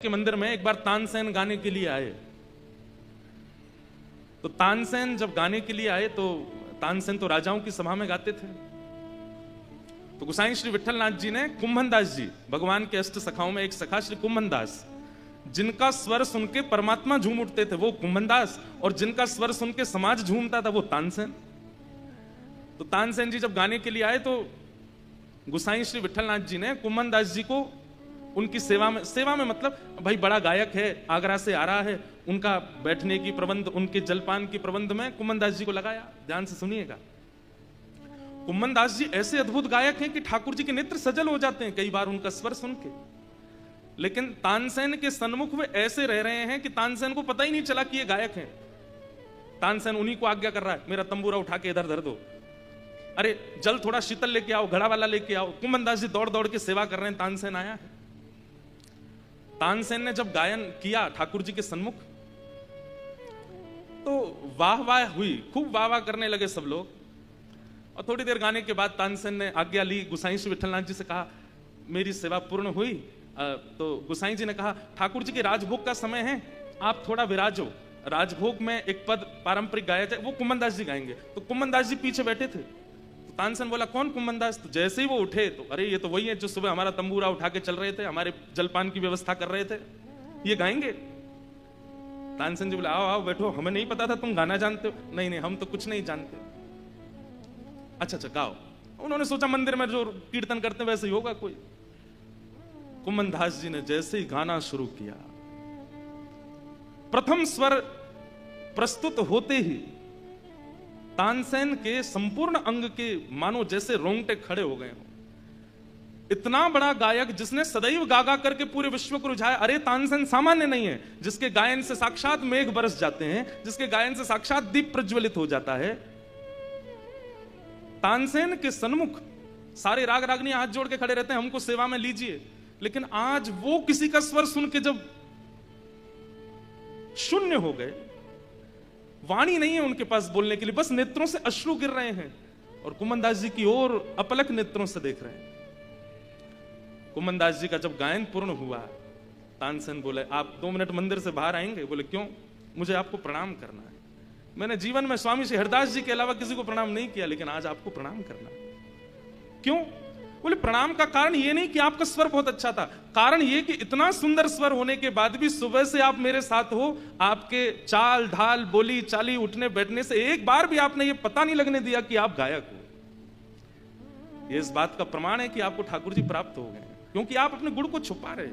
के मंदिर में एक बार तानसेन गाने के लिए आए। तो तानसेन जब गाने के लिए आए तो तानसेन तो राजाओं की सभा में गाते थे। तो गोसाई श्री विठलनाथ जी ने कुंभनदास जी, भगवान के अष्ट सखाओं में एक सखा श्री कुंभनदास, जिनका स्वर सुन के परमात्मा झूम उठते थे वो कुंभनदास, और जिनका स्वर सुन के समाज झूमता था वो तानसेन। तो तानसेन जी जब गाने के लिए आए तो गोसाई श्री विठलनाथ जी ने कुंभनदास जी को उनकी सेवा में मतलब भाई बड़ा गायक है, आगरा से आ रहा है, उनका बैठने की प्रबंध, उनके जलपान की प्रबंध में कुंभनदास जी को लगाया। ध्यान से सुनिएगा। कुंभनदास जी ऐसे अद्भुत गायक हैं कि ठाकुर जी के नेत्र सजल हो जाते हैं कई बार उनका स्वर सुन के। लेकिन तानसेन के सन्मुख वे ऐसे रह रहे हैं कि तानसेन को पता ही नहीं चला कि ये गायक हैं। तानसेन उन्हीं को आज्ञा कर रहा है, मेरा तंबूरा उठा के इधर धर दो, अरे जल थोड़ा शीतल लेके आओ, घड़ा वाला लेके आओ। कुंभनदास जी दौड़ दौड़ के सेवा कर रहे हैं, तानसेन आया है। तानसेन ने जब गायन किया ठाकुर जी के सन्मुख तो वाह वाह हुई, खूब वाह वाह करने लगे सब लोग। और थोड़ी देर गाने के बाद तानसेन ने आज्ञा ली, गोसाई श्री विठलनाथ जी से कहा मेरी सेवा पूर्ण हुई। तो गोसाई जी ने कहा ठाकुर जी के राजभोग का समय है, आप थोड़ा विराजो, राजभोग में एक पद पारंपरिक गाया जाए, वो कुंभनदास जी गाएंगे। तो कुंभनदास जी पीछे बैठे थे। तो तानसेन बोला कौन कुंभनदास? तो जैसे ही वो उठे तो अरे ये तो वही है जो सुबह हमारा तंबूरा उठा के चल रहे थे, हमारे जलपान की व्यवस्था कर रहे थे, ये गाएंगे। तानसेन जी बोले आओ आओ बैठो, हमें नहीं पता था तुम गाना जानते हो। नहीं नहीं हम तो कुछ नहीं जानते। अच्छा गाओ। उन्होंने सोचा मंदिर में जो कीर्तन करते वैसे ही होगा कोई। कुंभनदास जी ने जैसे ही गाना शुरू किया, प्रथम स्वर प्रस्तुत होते ही तानसेन के संपूर्ण अंग के मानो जैसे रोंगटे खड़े हो गए हो। इतना बड़ा गायक जिसने सदैव गागा करके पूरे विश्व को रुझाया। अरे तानसेन सामान्य नहीं है, जिसके गायन से साक्षात मेघ बरस जाते हैं, जिसके गायन से साक्षात दीप प्रज्वलित हो जाता है। तानसेन के सन्मुख सारे राग रागनी हाथ जोड़ के खड़े रहते हैं, हमको सेवा में लीजिए। लेकिन आज वो किसी का स्वर सुन के जब शून्य हो गए, वाणी नहीं है उनके पास बोलने के लिए, बस नेत्रों से अश्रु गिर रहे हैं और कुंभनदास जी की ओर अपलक नेत्रों से देख रहे हैं। कुंभनदास जी का जब गायन पूर्ण हुआ, तानसेन बोले आप 2 मिनट मंदिर से बाहर आएंगे? बोले क्यों? मुझे आपको प्रणाम करना है। मैंने जीवन में स्वामी श्री हरदास जी के अलावा किसी को प्रणाम नहीं किया, लेकिन आज आपको प्रणाम करना है। क्यों? बोले प्रणाम का कारण ये नहीं कि आपका स्वर बहुत अच्छा था, कारण ये कि इतना सुंदर स्वर होने के बाद भी सुबह से आप मेरे साथ हो, आपके चाल ढाल बोली चाली उठने बैठने से एक बार भी आपने ये पता नहीं लगने दिया कि आप गायक हो। ये इस बात का प्रमाण है कि आपको ठाकुर जी प्राप्त हो गए, क्योंकि आप अपने गुण को छुपा रहे।